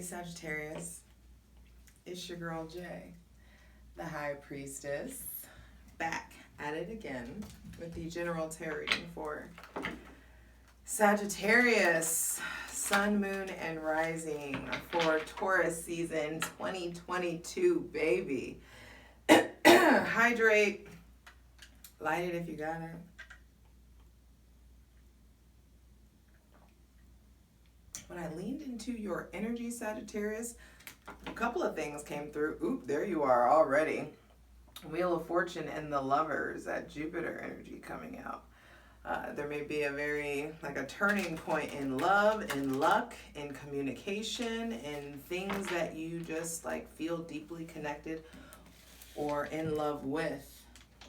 Hey Sagittarius, it's your girl Jay, the High Priestess, back at it again with the general tarot reading for Sagittarius, Sun, Moon, and Rising for Taurus season 2022, baby. Hydrate, light it if you got it. When I leaned into your energy, Sagittarius, a couple of things came through. Oop, there you are already. Wheel of Fortune and the Lovers, that Jupiter energy coming out. There may be a a turning point in love, in luck, in communication, in things that you just feel deeply connected or in love with.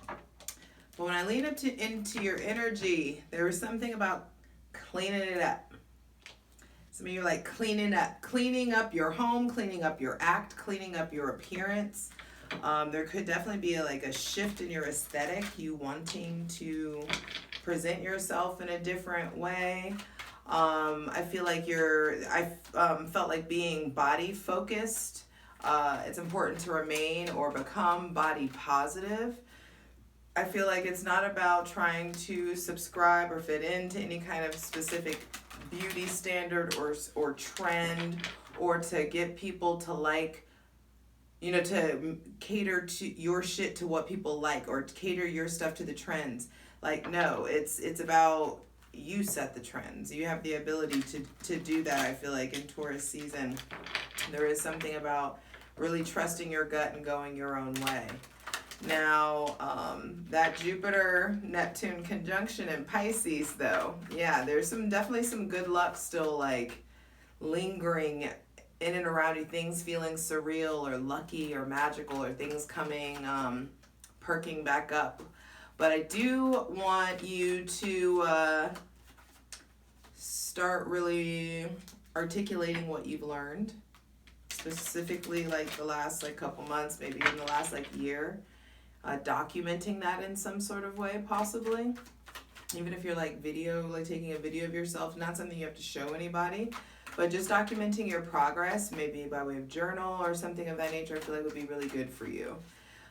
But when I lean into your energy, there was something about cleaning it up. Some of you are cleaning up your home, cleaning up your act, cleaning up your appearance. There could definitely be a shift in your aesthetic, you wanting to present yourself in a different way. I feel like felt like being body focused. It's important to remain or become body positive. I feel like it's not about trying to subscribe or fit into any kind of specific beauty standard or trend, or to get people to to cater to your shit to what people like, or cater your stuff to the trends. No, it's about you set the trends. You have the ability to do that. I feel like in Taurus season, there is something about really trusting your gut and going your own way. Now, that Jupiter-Neptune conjunction in Pisces, though, yeah, there's definitely some good luck still, lingering in and around you, things feeling surreal or lucky or magical, or things coming, perking back up. But I do want you to start really articulating what you've learned, specifically the last couple months, maybe even the last year. Documenting that in some sort of way, possibly. Even if you're taking a video of yourself, not something you have to show anybody, but just documenting your progress, maybe by way of journal or something of that nature, I feel like would be really good for you.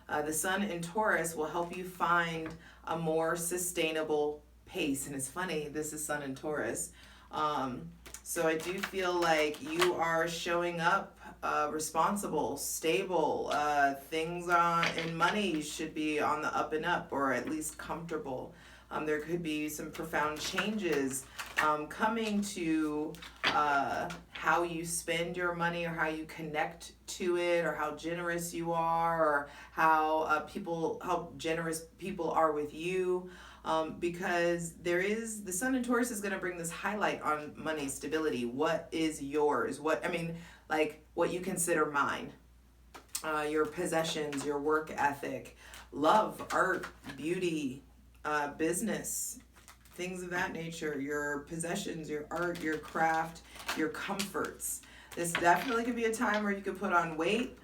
The Sun in Taurus will help you find a more sustainable pace. And it's funny, this is Sun in Taurus. So I do feel like you are showing up responsible, stable. Things in money should be on the up and up, or at least comfortable. There could be some profound changes coming to how you spend your money, or how you connect to it, or how generous you are, or how generous people are with you. Because the Sun in Taurus is going to bring this highlight on money stability. What is yours? What you consider mine. Your possessions, your work ethic, love, art, beauty, business, things of that nature, your possessions, your art, your craft, your comforts. This definitely could be a time where you could put on weight,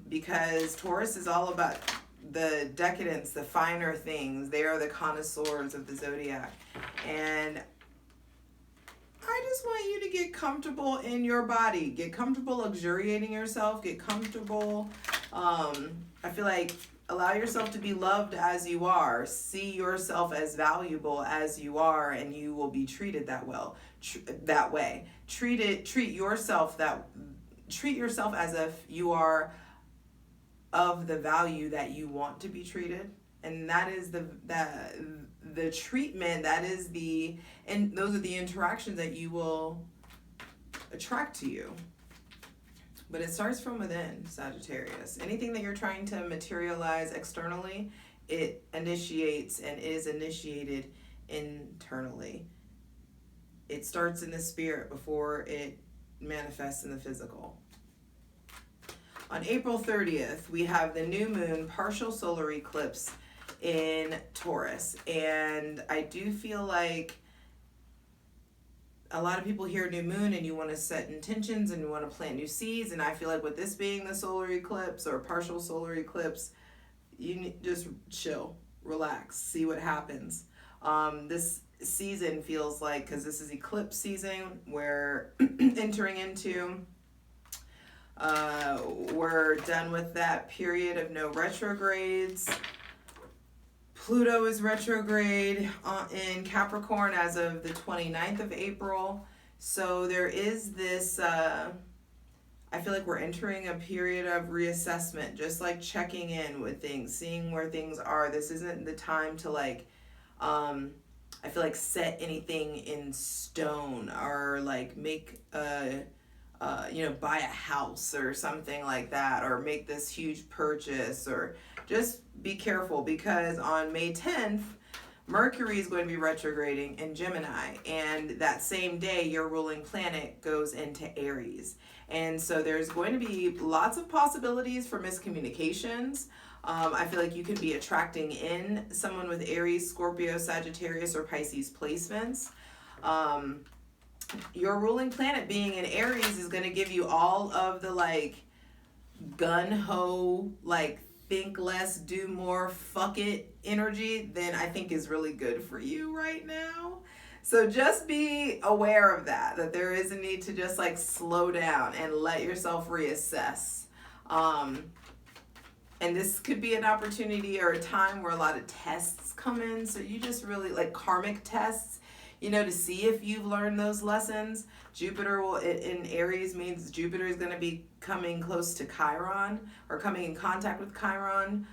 because Taurus is all about the decadence, the finer things. They are the connoisseurs of the zodiac. And I just want you to get comfortable in your body. Get comfortable luxuriating yourself. Get comfortable. I feel like allow yourself to be loved as you are. See yourself as valuable as you are, and you will be treated that way. Treat yourself as if you are of the value that you want to be treated. And that is the treatment, and those are the interactions that you will attract to you. But it starts from within, Sagittarius. Anything that you're trying to materialize externally, it initiates and is initiated internally. It starts in the spirit before it manifests in the physical. On April 30th, we have the new moon partial solar eclipse in Taurus. And I do feel like a lot of people hear new moon and you want to set intentions and you want to plant new seeds. And I feel like with this being the solar eclipse or partial solar eclipse, you need just chill, relax, see what happens. This season feels like, because this is eclipse season, we're entering into We're done with that period of no retrogrades. Pluto is retrograde in Capricorn as of the 29th of April. So there is this, I feel like we're entering a period of reassessment, just like checking in with things, seeing where things are. This isn't the time to like, I feel like set anything in stone or like make buy a house or something like that, or make this huge purchase, or just be careful, because on May 10th, Mercury is going to be retrograding in Gemini, and that same day your ruling planet goes into Aries. And so there's going to be lots of possibilities for miscommunications. I feel like you could be attracting in someone with Aries, Scorpio, Sagittarius, or Pisces placements. Your ruling planet being in Aries is going to give you all of the like gun-ho, like think less, do more, fuck it energy, then I think is really good for you right now. So just be aware of that there is a need to just like slow down and let yourself reassess. And this could be an opportunity or a time where a lot of tests come in. So you just really like karmic tests, to see if you've learned those lessons. Jupiter in Aries means Jupiter is going to be coming close to Chiron, or coming in contact with Chiron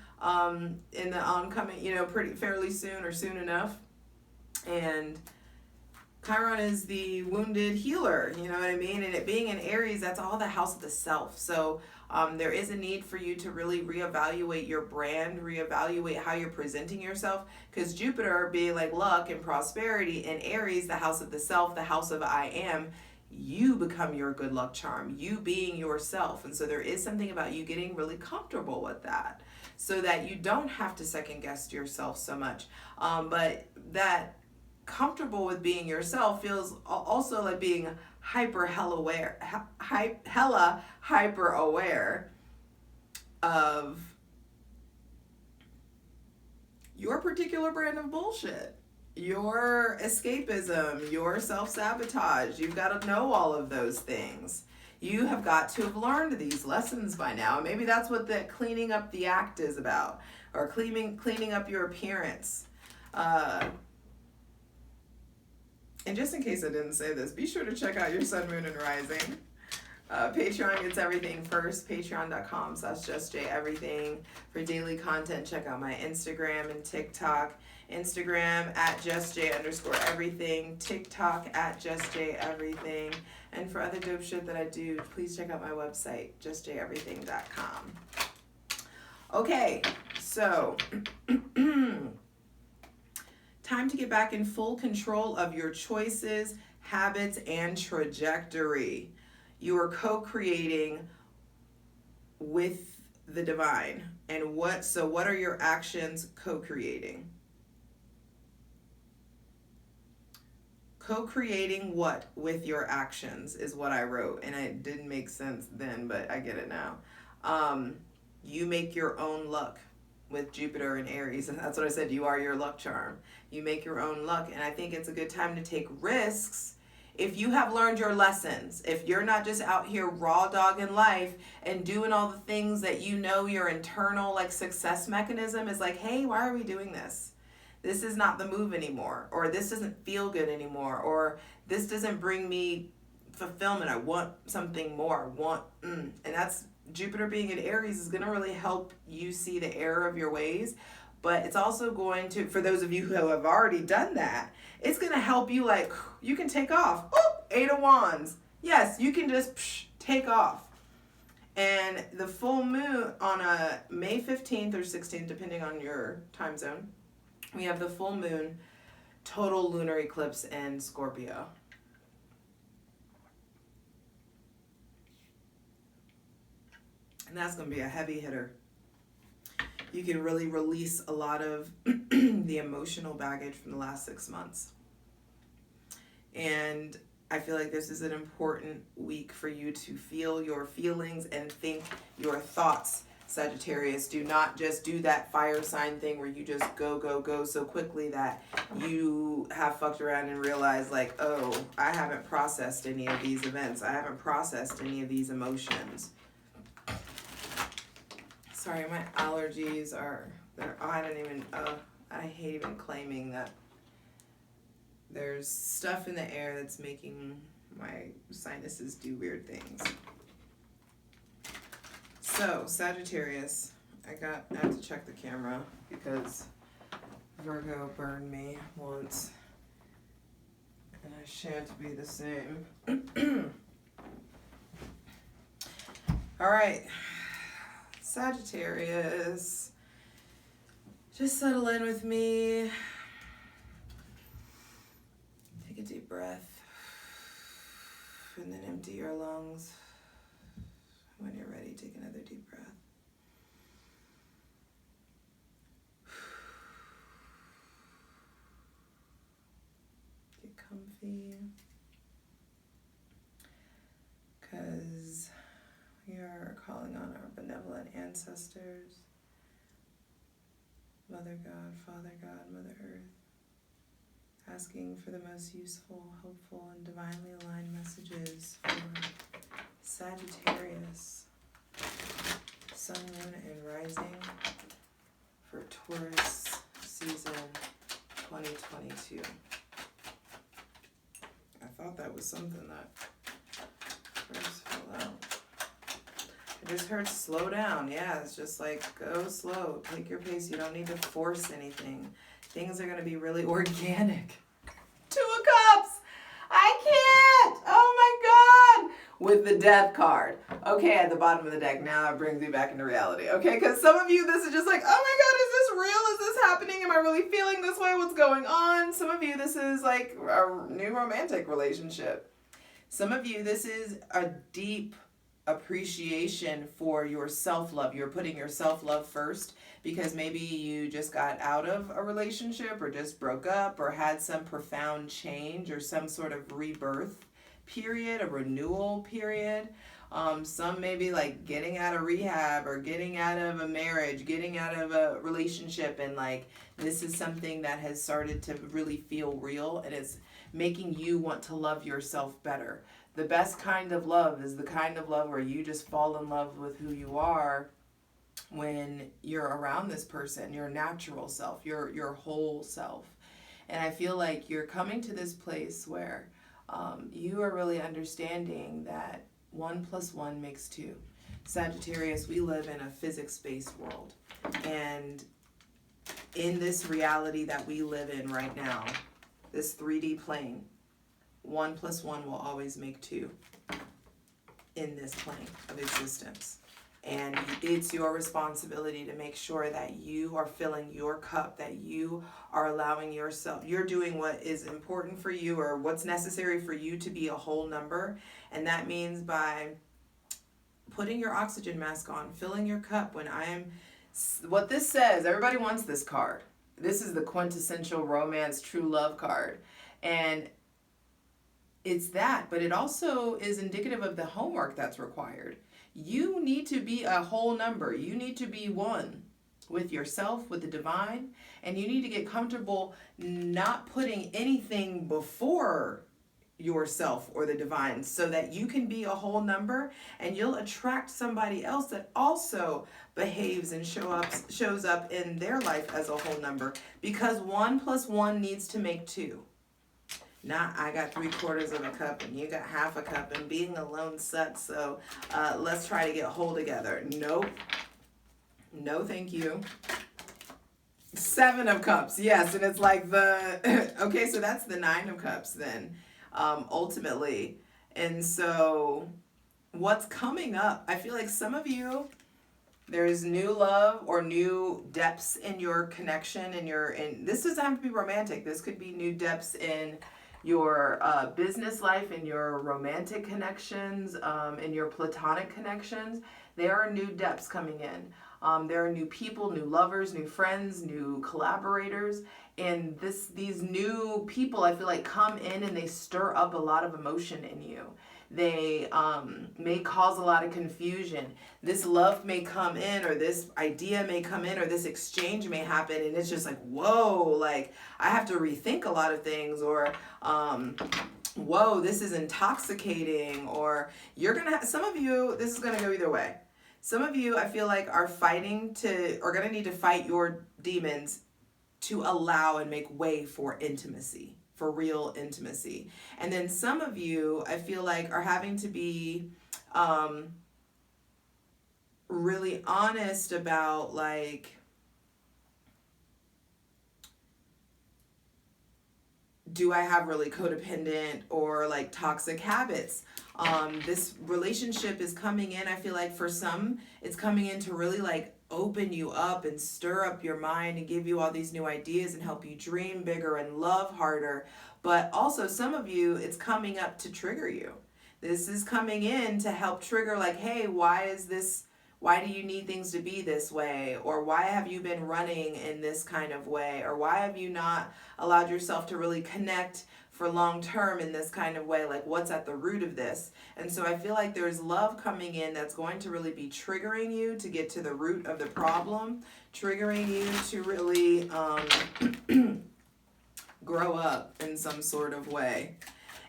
in the oncoming, pretty fairly soon or soon enough. And Chiron is the wounded healer, you know what I mean? And it being in Aries, that's all the house of the self. So there is a need for you to really reevaluate your brand, reevaluate how you're presenting yourself, because Jupiter being like luck and prosperity, and Aries, the house of the self, the house of I am, you become your good luck charm, you being yourself. And so there is something about you getting really comfortable with that, so that you don't have to second guess yourself so much. But that comfortable with being yourself feels also like being hyper aware of your particular brand of bullshit, your escapism, your self-sabotage. You've got to know all of those things. You have got to have learned these lessons by now. Maybe that's what the cleaning up the act is about, or cleaning up your appearance. And just in case I didn't say this, be sure to check out your sun, moon, and rising. Patreon gets everything first. Patreon.com/justjeverything. For daily content, check out my Instagram and TikTok. Instagram at justj_everything. TikTok at justjeverything. And for other dope shit that I do, please check out my website, justjeverything.com. Okay, so time to get back in full control of your choices, habits, and trajectory. You are co-creating with the divine. And what are your actions co-creating? Co-creating what with your actions is what I wrote. And it didn't make sense then, but I get it now. You make your own luck with Jupiter and Aries. And that's what I said. You are your luck charm. You make your own luck. And I think it's a good time to take risks. If you have learned your lessons, if you're not just out here raw dogging life and doing all the things that your internal like success mechanism is like, hey, why are we doing this? This is not the move anymore, or this doesn't feel good anymore, or this doesn't bring me fulfillment. I want something more. And that's Jupiter being in Aries is going to really help you see the error of your ways. But it's also going to, for those of you who have already done that, it's going to help you, like, you can take off. Oh, 8 of Wands. Yes, you can just take off. And the full moon on May 15th or 16th, depending on your time zone, we have the full moon, total lunar eclipse in Scorpio. And that's going to be a heavy hitter. You can really release a lot of the emotional baggage from the last 6 months. And I feel like this is an important week for you to feel your feelings and think your thoughts, Sagittarius. Do not just do that fire sign thing where you just go so quickly that you have fucked around and realized like, oh, I haven't processed any of these events. I haven't processed any of these emotions. Sorry, my allergies are, I don't even, I hate even claiming that there's stuff in the air that's making my sinuses do weird things. So, Sagittarius, I have to check the camera because Virgo burned me once. And I shan't be the same. All right. Sagittarius, just settle in with me. Take a deep breath and then empty your lungs. When you're ready, take another deep breath. Get comfy, because we are calling on our benevolent ancestors, Mother God, Father God, Mother Earth, asking for the most useful, hopeful, and divinely aligned messages for Sagittarius, Sun, Moon, and Rising for Taurus season 2022. I thought that was something that first fell out. I just heard slow down. Yeah, it's just like go slow. Take your pace. You don't need to force anything. Things are going to be really organic. 2 of Cups. I can't. Oh my God. With the Death card. Okay, at the bottom of the deck. Now it brings me back into reality. Okay, because some of you, this is just like, oh my God, is this real? Is this happening? Am I really feeling this way? What's going on? Some of you, this is like a new romantic relationship. Some of you, this is a deep appreciation for your self-love. You're putting your self-love first because maybe you just got out of a relationship or just broke up or had some profound change or some sort of rebirth period, a renewal period. Some maybe like getting out of rehab or getting out of a marriage, getting out of a relationship, and like this is something that has started to really feel real, and it's making you want to love yourself better. The best kind of love is the kind of love where you just fall in love with who you are when you're around this person, your natural self, your whole self. And I feel like you're coming to this place where you are really understanding that 1 + 1 makes 2. Sagittarius, we live in a physics-based world. And in this reality that we live in right now, this 3D plane, 1 + 1 will always make 2 in this plane of existence. And it's your responsibility to make sure that you are filling your cup, that you are allowing yourself, you're doing what is important for you or what's necessary for you to be a whole number. And that means by putting your oxygen mask on, filling your cup. What this says, everybody wants this card. This is the quintessential romance, true love card. And it's that, but it also is indicative of the homework that's required. You need to be a whole number. You need to be one with yourself, with the divine, and you need to get comfortable not putting anything before yourself or the divine so that you can be a whole number, and you'll attract somebody else that also behaves and shows up in their life as a whole number, because 1 + 1 needs to make 2. Not I got 3/4 of a cup and you got half a cup and being alone sucks, so let's try to get whole together. Nope. No, thank you. 7 of Cups, yes, and it's like the, okay, so that's the 9 of Cups then, ultimately. And so what's coming up, I feel like some of you, there's new love or new depths in your connection, and this doesn't have to be romantic. This could be new depths in your business life, in your romantic connections, in your platonic connections. There are new depths coming in. There are new people, new lovers, new friends, new collaborators, and these new people, I feel like, come in and they stir up a lot of emotion in you. They may cause a lot of confusion. This love may come in, or this idea may come in, or this exchange may happen, and it's just like, whoa, like I have to rethink a lot of things, or whoa, this is intoxicating, or you're gonna have, some of you, this is gonna go either way. Some of you, I feel like, are going to need to fight your demons to allow and make way for intimacy, for real intimacy. And then some of you, I feel like, are having to be really honest about, like, do I have really codependent or like toxic habits? This relationship is coming in, I feel like for some, it's coming in to really like open you up and stir up your mind and give you all these new ideas and help you dream bigger and love harder. But also some of you, it's coming up to trigger you. This is coming in to help trigger, like, hey, why do you need things to be this way? Or why have you been running in this kind of way? Or why have you not allowed yourself to really connect for long term in this kind of way? Like, what's at the root of this? And so I feel like there's love coming in that's going to really be triggering you to get to the root of the problem, triggering you to really grow up in some sort of way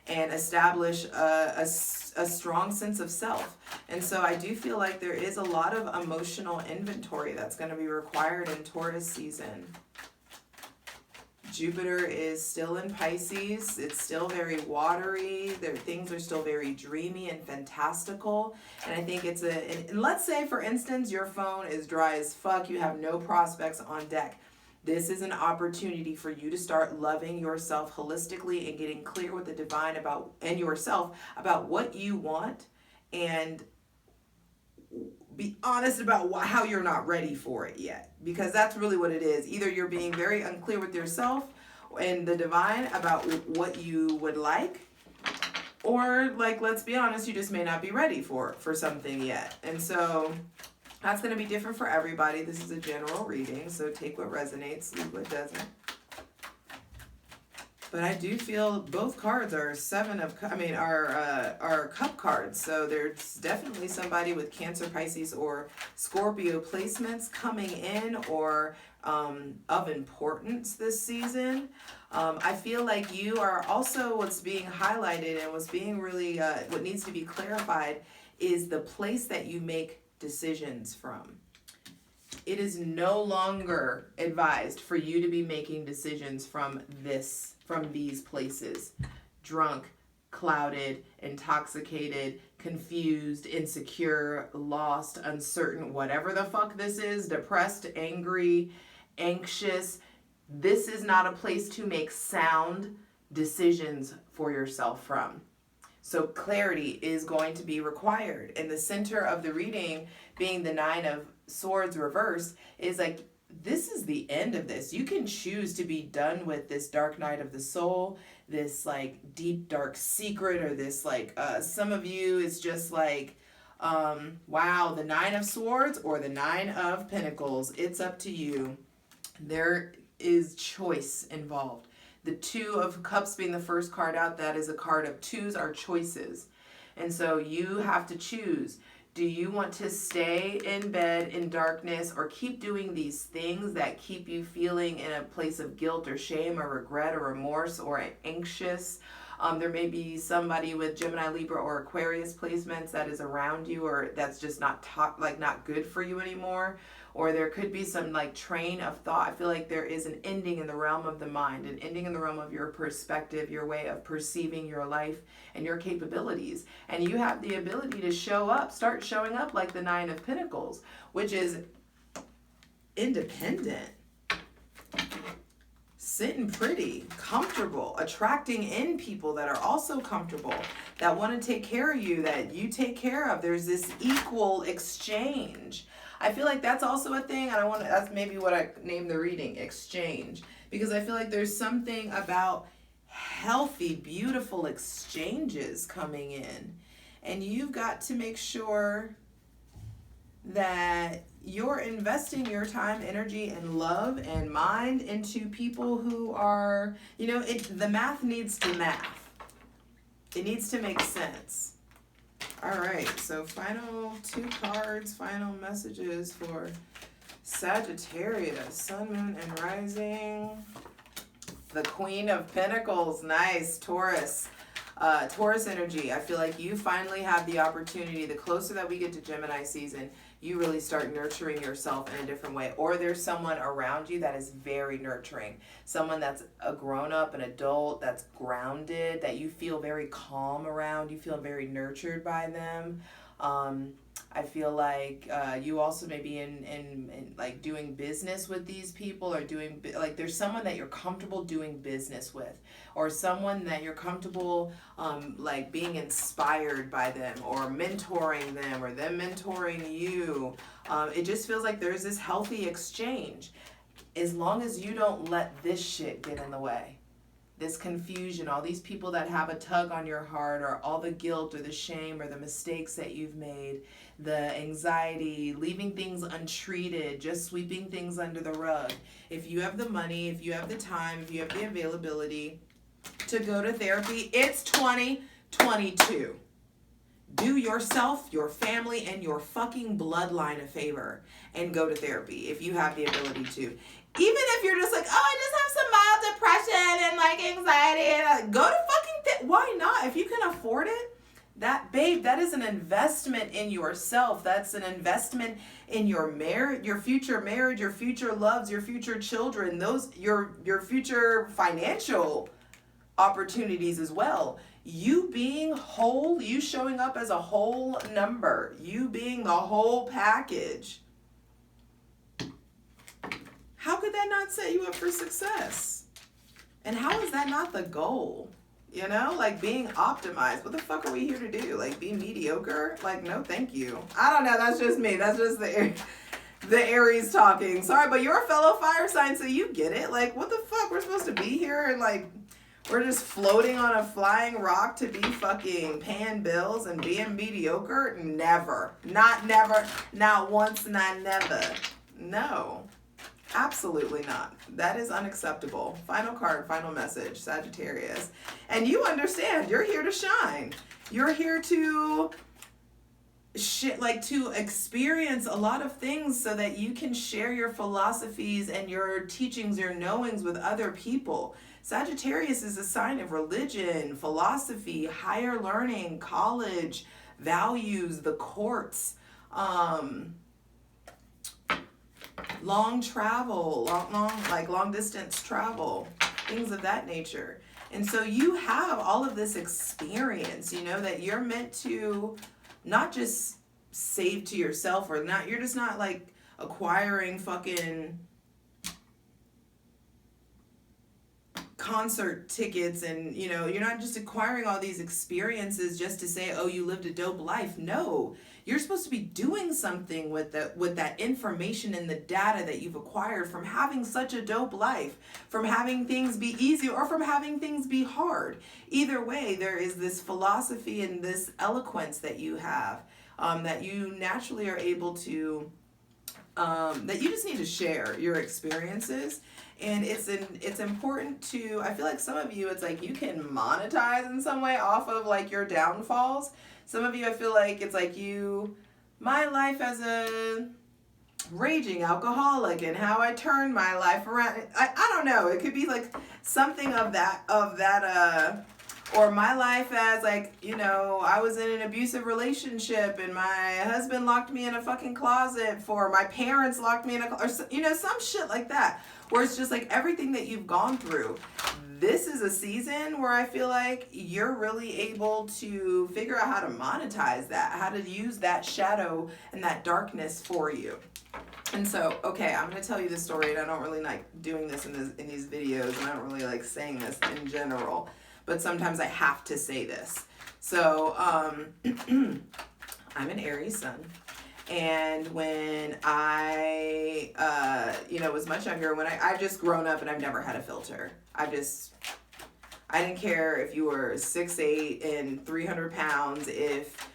and establish a strong sense of self. And so I do feel like there is a lot of emotional inventory that's going to be required in Taurus season. Jupiter is still in Pisces. It's still very watery. Things are still very dreamy and fantastical. And I think and let's say, for instance, your phone is dry as fuck. You have no prospects on deck. This is an opportunity for you to start loving yourself holistically and getting clear with the divine and yourself about what you want, and be honest about how you're not ready for it yet. Because that's really what it is. Either you're being very unclear with yourself and the divine about what you would like, or, like, let's be honest, you just may not be ready for something yet. And so that's going to be different for everybody. This is a general reading, so take what resonates, leave what doesn't. But I do feel both cards are are cup cards. So there's definitely somebody with Cancer, Pisces, or Scorpio placements coming in, or of importance this season. I feel like you are also, what's being highlighted and what's being really, what needs to be clarified is the place that you make decisions from. It is no longer advised for you to be making decisions from these places. Drunk, clouded, intoxicated, confused, insecure, lost, uncertain, whatever the fuck this is, depressed, angry, anxious. This is not a place to make sound decisions for yourself from. So clarity is going to be required. And the center of the reading, being the Nine of Swords reverse, is like, this is the end of this. You can choose to be done with this dark night of the soul, this like deep dark secret, or this like, some of you is just like, wow, the Nine of Swords or the Nine of Pentacles. It's up to you. There is choice involved. The Two of Cups being the first card out, that is a card of twos are choices. And so you have to choose. Do you want to stay in bed in darkness, or keep doing these things that keep you feeling in a place of guilt or shame or regret or remorse or anxious? There may be somebody with Gemini, Libra, or Aquarius placements that is around you, or that's just not good for you anymore. Or there could be some like train of thought. I feel like there is an ending in the realm of the mind, an ending in the realm of your perspective, your way of perceiving your life and your capabilities. And you have the ability to start showing up like the Nine of Pentacles, which is independent, sitting pretty, comfortable, attracting in people that are also comfortable, that want to take care of you, that you take care of. There's this equal exchange. I feel like that's also a thing, and that's maybe what I named the reading, exchange, because I feel like there's something about healthy, beautiful exchanges coming in, and you've got to make sure that you're investing your time, energy, and love and mind into people who are, the math needs to math. It needs to make sense. All right, so final two cards, final messages for Sagittarius, Sun, Moon, and Rising. The Queen of Pentacles, nice. Taurus, Taurus energy, I feel like you finally have the opportunity, the closer that we get to Gemini season, you really start nurturing yourself in a different way. Or there's someone around you that is very nurturing. Someone that's a grown-up, an adult, that's grounded, that you feel very calm around. You feel very nurtured by them. I feel like you also may be in like doing business with these people, or doing like there's someone that you're comfortable doing business with, or someone that you're comfortable like being inspired by them, or mentoring them, or them mentoring you. It just feels like there's this healthy exchange, as long as you don't let this shit get in the way. This confusion, all these people that have a tug on your heart, or all the guilt or the shame or the mistakes that you've made, the anxiety, leaving things untreated, just sweeping things under the rug. If you have the money, if you have the time, if you have the availability to go to therapy, it's 2022. Do yourself, your family, and your fucking bloodline a favor and go to therapy if you have the ability to. Even if you're just like, oh, I just have some mild depression and like anxiety, and go to fucking why not? If you can afford it, that is an investment in yourself. That's an investment in your marriage, your future marriage, your future loves, your future children, your future financial opportunities as well. You being whole, you showing up as a whole number, you being the whole package. How could that not set you up for success? And how is that not the goal? You know, like being optimized. What the fuck are we here to do? Like be mediocre? Like, no, thank you. I don't know. That's just me. That's just the Aries talking. Sorry, but you're a fellow fire sign, so you get it. Like, what the fuck? We're supposed to be here and like, we're just floating on a flying rock to be fucking paying bills and being mediocre? Never. Not never. Not once, not never. No. Absolutely not. That is unacceptable. Final card, final message, Sagittarius. And you understand, you're here to shine. You're here to to experience a lot of things so that you can share your philosophies and your teachings, your knowings with other people. Sagittarius is a sign of religion, philosophy, higher learning, college, values, the courts, long travel, long distance travel, things of that nature. And so you have all of this experience, you know, that you're meant to not just save to yourself, or not, you're just not like acquiring fucking concert tickets, and you know, you're not just acquiring all these experiences just to say, oh, you lived a dope life. No, you're supposed to be doing something with that information and the data that you've acquired from having such a dope life, from having things be easy or from having things be hard. Either way, there is this philosophy and this eloquence that you have, that you naturally are able to, that you just need to share your experiences. And it's important to, I feel like some of you, it's like you can monetize in some way off of like your downfalls. Some of you, I feel like it's like my life as a raging alcoholic and how I turned my life around. I don't know. It could be like something of that, or my life as like, you know, I was in an abusive relationship and my husband locked me in a fucking closet, my parents locked me in or, you know, some shit like that, where it's just like everything that you've gone through. This is a season where I feel like you're really able to figure out how to monetize that, how to use that shadow and that darkness for you. And so, okay, I'm going to tell you this story, and I don't really like doing this in these videos, and I don't really like saying this in general, but sometimes I have to say this. So, I'm an Aries sun. And when I, was much younger, when I've just grown up and I've never had a filter. I didn't care if you were 6'8" and 300 pounds. If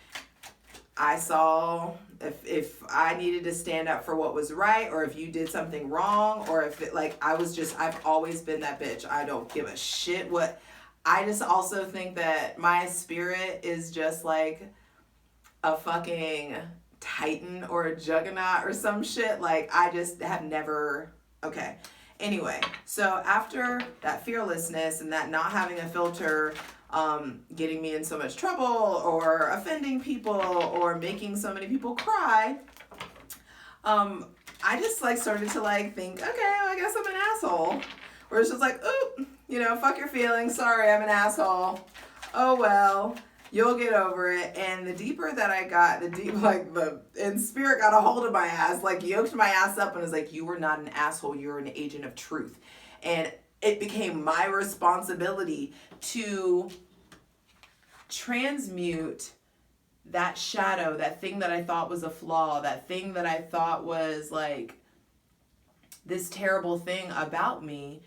if I needed to stand up for what was right, or if you did something wrong, or if I've always been that bitch. I don't give a shit what, I just also think that my spirit is just like a fucking Titan or a juggernaut or some shit. Like, I just have never, okay. Anyway, so after that fearlessness and that not having a filter, getting me in so much trouble or offending people or making so many people cry, I just like started to like think, okay, well, I guess I'm an asshole. Or it's just like, oop, you know, fuck your feelings. Sorry, I'm an asshole. Oh well, you'll get over it. And the deeper that I got, and spirit got a hold of my ass, like yoked my ass up and was like, you are not an asshole. You're an agent of truth. And it became my responsibility to transmute that shadow, that thing that I thought was a flaw, that thing that I thought was like this terrible thing about me,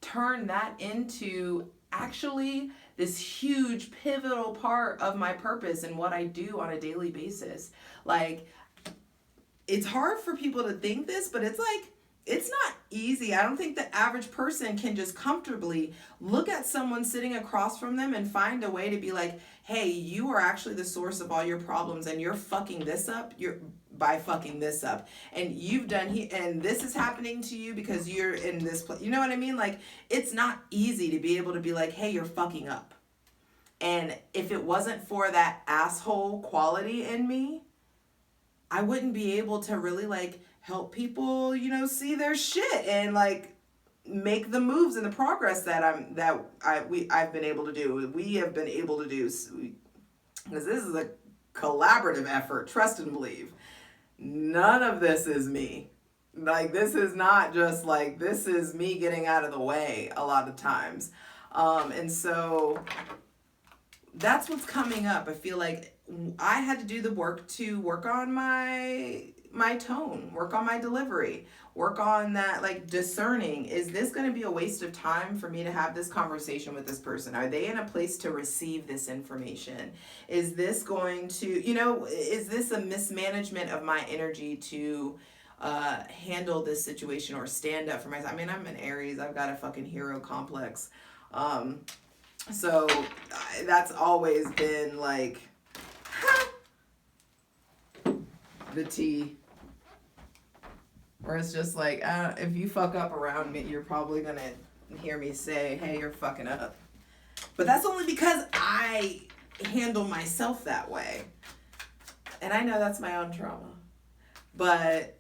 turn that into actually this huge pivotal part of my purpose and what I do on a daily basis. Like, it's hard for people to think this, but it's like, it's not easy. I don't think the average person can just comfortably look at someone sitting across from them and find a way to be like, hey, you are actually the source of all your problems and you're fucking this up. By fucking this up, and you've done and this is happening to you because you're in this place. You know what I mean? Like, it's not easy to be able to be like, hey, you're fucking up. And if it wasn't for that asshole quality in me, I wouldn't be able to really like help people, you know, see their shit and like make the moves and the progress that I've been able to do. We have been able to do, because this is a collaborative effort. Trust and believe. None of this is me. Like, this is not just like, this is me getting out of the way a lot of times. And so that's what's coming up. I feel like I had to do the work to work on my tone, work on my delivery, work on that, like, discerning. Is this going to be a waste of time for me to have this conversation with this person? Are they in a place to receive this information? Is this going to, you know, is this a mismanagement of my energy to handle this situation or stand up for myself? I mean, I'm an Aries. I've got a fucking hero complex. So that's always been like the tea. Where it's just like, if you fuck up around me, you're probably going to hear me say, hey, you're fucking up. But that's only because I handle myself that way. And I know that's my own trauma. But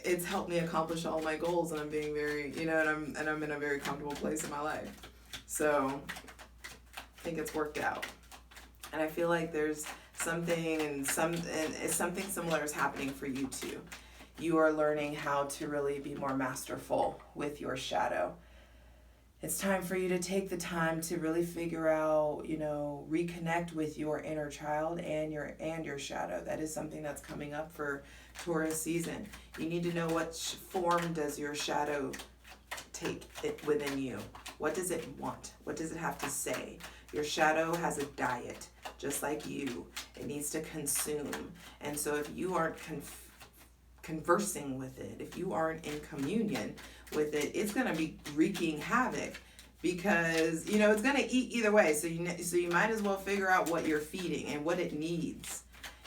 it's helped me accomplish all my goals, and I'm being very, you know, and I'm in a very comfortable place in my life. So I think it's worked out. And I feel like there's something something similar is happening for you too. You are learning how to really be more masterful with your shadow. It's time for you to take the time to really figure out, you know, reconnect with your inner child and your shadow. That is something that's coming up for Taurus season. You need to know what form does your shadow take it within you. What does it want? What does it have to say? Your shadow has a diet, just like you. It needs to consume. And so if you aren't conversing with it, if you aren't in communion with it, it's going to be wreaking havoc, because, you know, it's going to eat either way. So you might as well figure out what you're feeding and what it needs.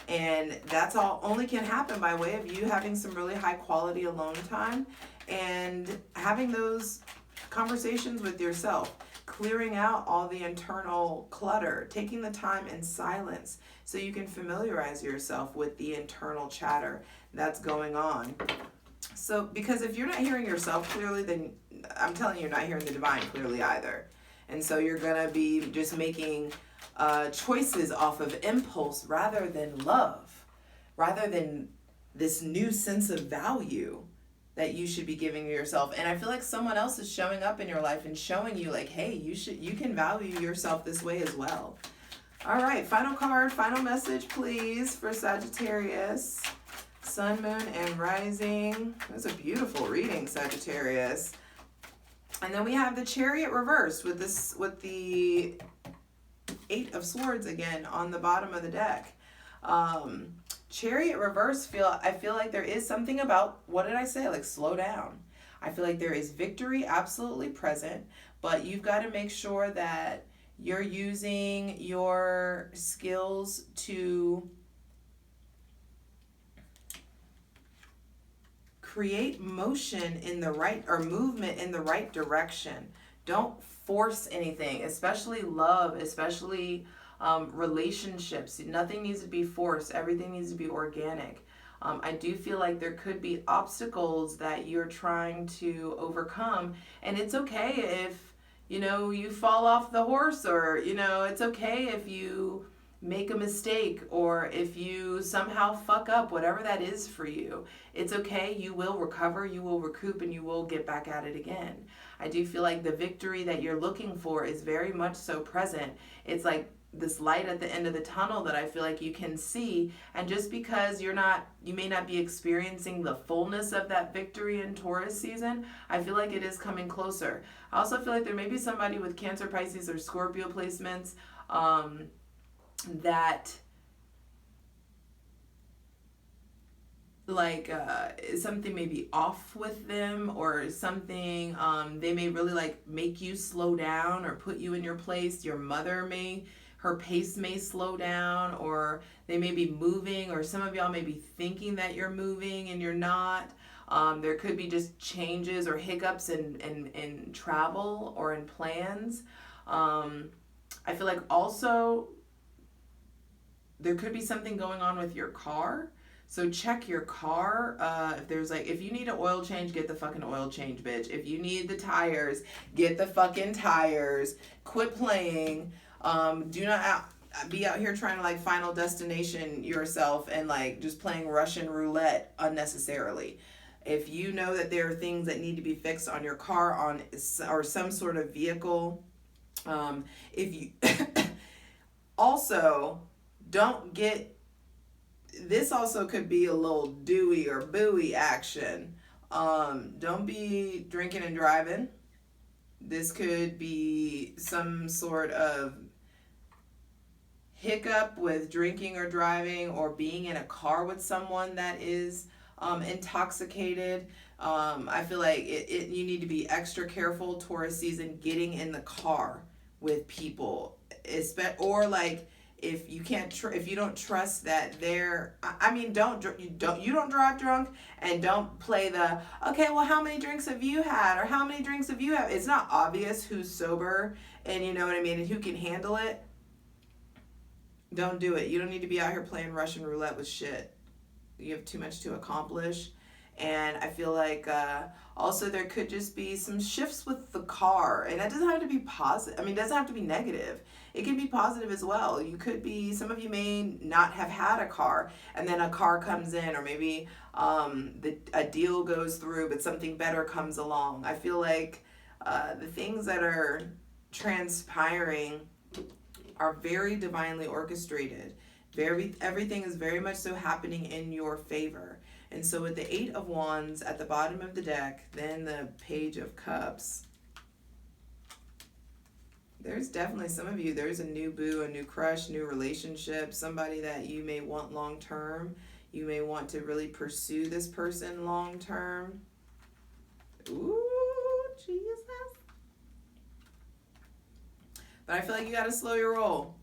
And that's all only can happen by way of you having some really high quality alone time and having those conversations with yourself, clearing out all the internal clutter, taking the time in silence so you can familiarize yourself with the internal chatter that's going on. So, because if you're not hearing yourself clearly, then I'm telling you, you're not hearing the divine clearly either. And so you're going to be just making choices off of impulse rather than love, rather than this new sense of value that you should be giving yourself. And I feel like someone else is showing up in your life and showing you like, hey, you can value yourself this way as well. All right, final card, final message, please, for Sagittarius. Sun, Moon, and Rising. That's a beautiful reading, Sagittarius. And then we have the Chariot reversed with the Eight of Swords again on the bottom of the deck. Chariot reverse, I feel like there is something about, what did I say? Like, slow down. I feel like there is victory absolutely present, but you've got to make sure that you're using your skills to create motion in the right, or movement in the right direction. Don't force anything, especially love, especially relationships. Nothing needs to be forced. Everything needs to be organic. I do feel like there could be obstacles that you're trying to overcome, and it's okay if, you know, you fall off the horse, or, you know, it's okay if you make a mistake, or if you somehow fuck up, whatever that is for you. It's okay. You will recover, you will recoup, and you will get back at it again. I do feel like the victory that you're looking for is very much so present. It's like this light at the end of the tunnel that I feel like you can see, and just because you may not be experiencing the fullness of that victory in Taurus season, I feel like it is coming closer. I also feel like there may be somebody with Cancer, Pisces, or Scorpio placements that like something may be off with them, or something they may really like make you slow down or put you in your place. Your mother her pace may slow down, or they may be moving, or some of y'all may be thinking that you're moving and you're not. There could be just changes or hiccups in travel or in plans. I feel like also there could be something going on with your car. So check your car. If you need an oil change, get the fucking oil change, bitch. If you need the tires, get the fucking tires. Quit playing. Do not be out here trying to like Final Destination yourself and like just playing Russian roulette unnecessarily. If you know that there are things that need to be fixed on your car or some sort of vehicle, if you also don't get, this also could be a little Dewey or Bowie action. Don't be drinking and driving. This could be some sort of hiccup with drinking or driving, or being in a car with someone that is intoxicated. I feel like you need to be extra careful Taurus season getting in the car with people, or like if you don't trust that you don't drive drunk, and don't play the, okay, well, how many drinks have you had, or how many drinks have you had? It's not obvious who's sober, and you know what I mean, and who can handle it. Don't do it. You don't need to be out here playing Russian roulette with shit. You have too much to accomplish. And I feel like also there could just be some shifts with the car. And that doesn't have to be positive. I mean, it doesn't have to be negative. It can be positive as well. Some of you may not have had a car, and then a car comes in, or maybe a deal goes through, but something better comes along. I feel like the things that are transpiring are very divinely orchestrated. Everything is very much so happening in your favor. And so with the 8 of Wands at the bottom of the deck, then the Page of Cups, there's definitely some of you, there's a new boo, a new crush, new relationship, somebody that you may want long term. You may want to really pursue this person long term. Ooh, Jesus. But I feel like you got to slow your roll.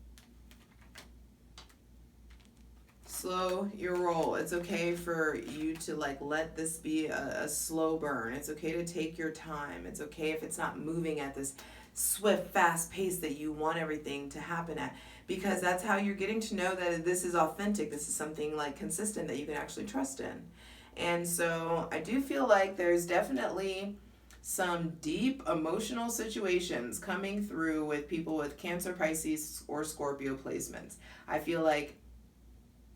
Slow your roll. It's okay for you to like let this be a slow burn. It's okay to take your time. It's okay if it's not moving at this swift, fast pace that you want everything to happen at, because that's how you're getting to know that this is authentic. This is something like consistent that you can actually trust in. And so I do feel like there's definitely some deep emotional situations coming through with people with Cancer, Pisces, or Scorpio placements. I feel like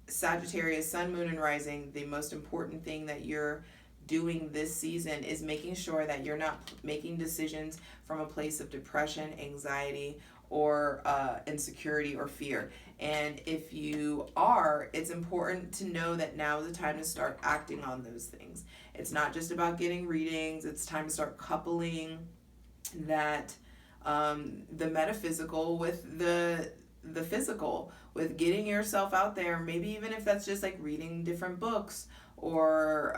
Sagittarius, Sun, Moon, and Rising, the most important thing that you're doing this season is making sure that you're not making decisions from a place of depression, anxiety, or insecurity or fear. And if you are, it's important to know that now is the time to start acting on those things. It's not just about getting readings. It's time to start coupling that the metaphysical with the physical, with getting yourself out there. Maybe even if that's just like reading different books, or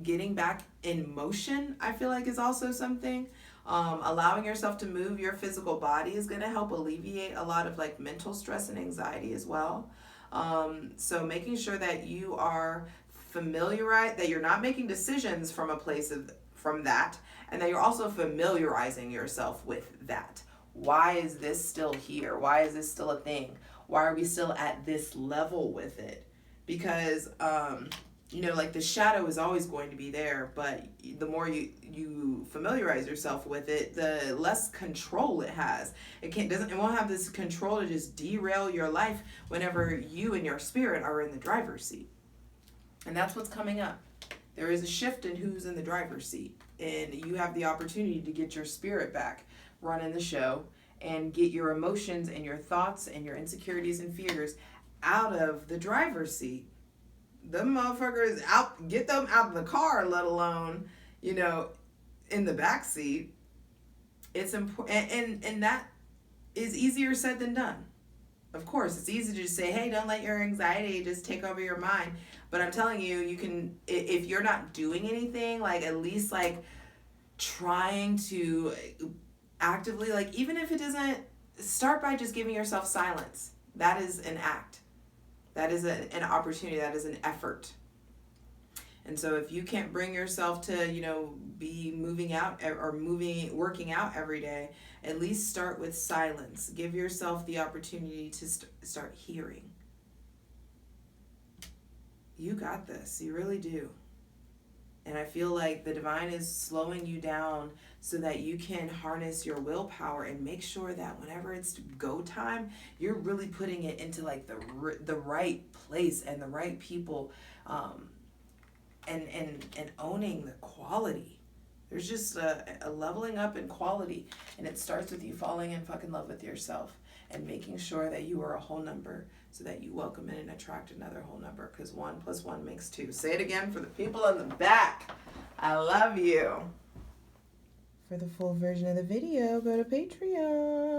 getting back in motion, I feel like is also something. Allowing yourself to move your physical body is going to help alleviate a lot of like mental stress and anxiety as well. So making sure that you are familiarized, that you're not making decisions from a place of from that, and that you're also familiarizing yourself with that. Why is this still here? Why is this still a thing? Why are we still at this level with it? Because you know, like the shadow is always going to be there, but the more you familiarize yourself with it, the less control it has. It won't have this control to just derail your life whenever you and your spirit are in the driver's seat. And that's what's coming up. There is a shift in who's in the driver's seat, and you have the opportunity to get your spirit back running the show and get your emotions and your thoughts and your insecurities and fears out of the driver's seat. The motherfuckers out, get them out of the car, let alone, you know, in the back seat. It's important, and that is easier said than done. Of course, it's easy to just say, hey, don't let your anxiety just take over your mind. But I'm telling you, you can, if you're not doing anything, like at least like trying to actively, like even if it doesn't, start by just giving yourself silence. That is an act. That is an opportunity. That is an effort. And so if you can't bring yourself to, you know, be moving out or working out every day, at least start with silence. Give yourself the opportunity to start hearing. You got this. You really do. And I feel like the divine is slowing you down so that you can harness your willpower and make sure that whenever it's go time, you're really putting it into like the right place and the right people, and owning the quality. There's just a leveling up in quality, and it starts with you falling in fucking love with yourself and making sure that you are a whole number so that you welcome in and attract another whole number, because 1 + 1 makes 2. Say it again for the people in the back. I love you. For the full version of the video, go to Patreon.